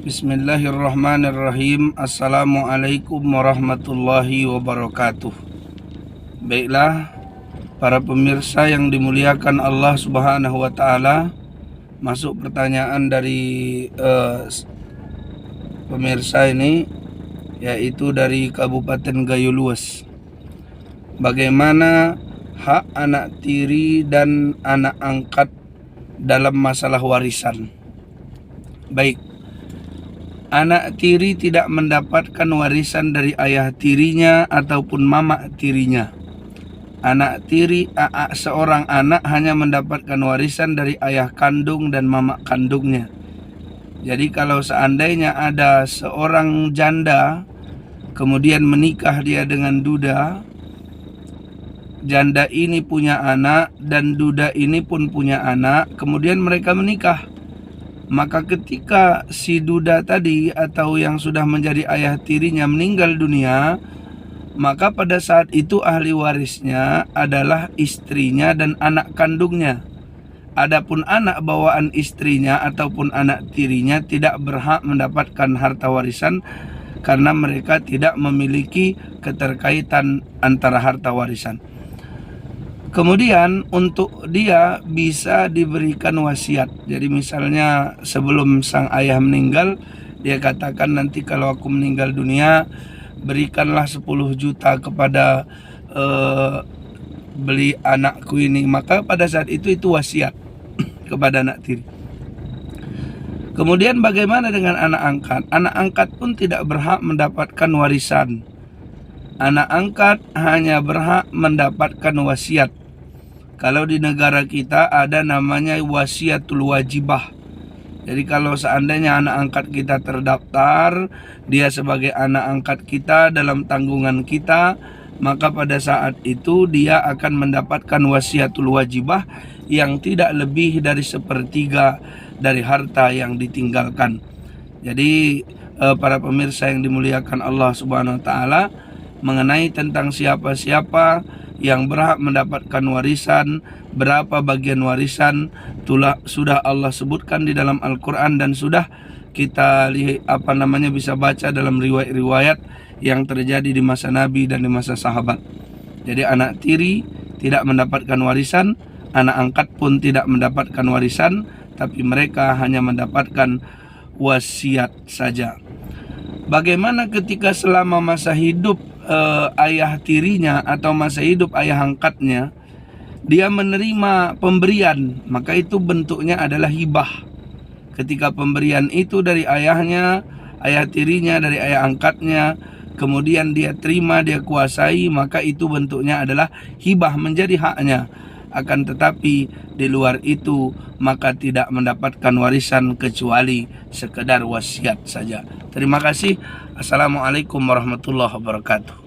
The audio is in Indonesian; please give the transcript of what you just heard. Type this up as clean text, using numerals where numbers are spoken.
Bismillahirrahmanirrahim. Assalamualaikum warahmatullahi wabarakatuh. Baiklah, para pemirsa yang dimuliakan Allah Subhanahu wa Ta'ala, masuk pertanyaan dari pemirsa ini, yaitu dari Kabupaten Gayo Luas. Bagaimana hak anak tiri dan anak angkat dalam masalah warisan? Baik, anak tiri tidak mendapatkan warisan dari ayah tirinya ataupun mama tirinya. Anak tiri, seorang anak hanya mendapatkan warisan dari ayah kandung dan mama kandungnya. Jadi kalau seandainya ada seorang janda, kemudian menikah dia dengan duda, janda ini punya anak dan duda ini pun punya anak, kemudian mereka menikah. Maka ketika si duda tadi atau yang sudah menjadi ayah tirinya meninggal dunia, maka pada saat itu ahli warisnya adalah istrinya dan anak kandungnya. Adapun anak bawaan istrinya ataupun anak tirinya tidak berhak mendapatkan harta warisan karena mereka tidak memiliki keterkaitan antara harta warisan. Kemudian untuk dia bisa diberikan wasiat. Jadi misalnya sebelum sang ayah meninggal, dia katakan, nanti kalau aku meninggal dunia, berikanlah 10 juta kepada beli anakku ini. Maka pada saat itu wasiat kepada anak tiri. Kemudian bagaimana dengan anak angkat? Anak angkat pun tidak berhak mendapatkan warisan. Anak angkat hanya berhak mendapatkan wasiat. Kalau di negara kita ada namanya wasiatul wajibah. Jadi kalau seandainya anak angkat kita terdaftar, dia sebagai anak angkat kita dalam tanggungan kita, maka pada saat itu dia akan mendapatkan wasiatul wajibah yang tidak lebih dari 1/3 dari harta yang ditinggalkan. Jadi para pemirsa yang dimuliakan Allah Subhanahu wa Ta'ala, mengenai tentang siapa-siapa yang berhak mendapatkan warisan, berapa bagian warisan, sudah Allah sebutkan di dalam Al-Quran dan sudah kita bisa baca dalam riwayat-riwayat yang terjadi di masa Nabi dan di masa sahabat. Jadi anak tiri tidak mendapatkan warisan, anak angkat pun tidak mendapatkan warisan, tapi mereka hanya mendapatkan wasiat saja. Bagaimana ketika selama masa hidup ayah tirinya atau masa hidup ayah angkatnya dia menerima pemberian, maka itu bentuknya adalah hibah. Ketika pemberian itu dari ayahnya, ayah tirinya, dari ayah angkatnya, kemudian dia terima, dia kuasai, maka itu bentuknya adalah hibah, menjadi haknya. Akan tetapi di luar itu maka tidak mendapatkan warisan kecuali sekedar wasiat saja. Terima kasih. Assalamualaikum warahmatullahi wabarakatuh.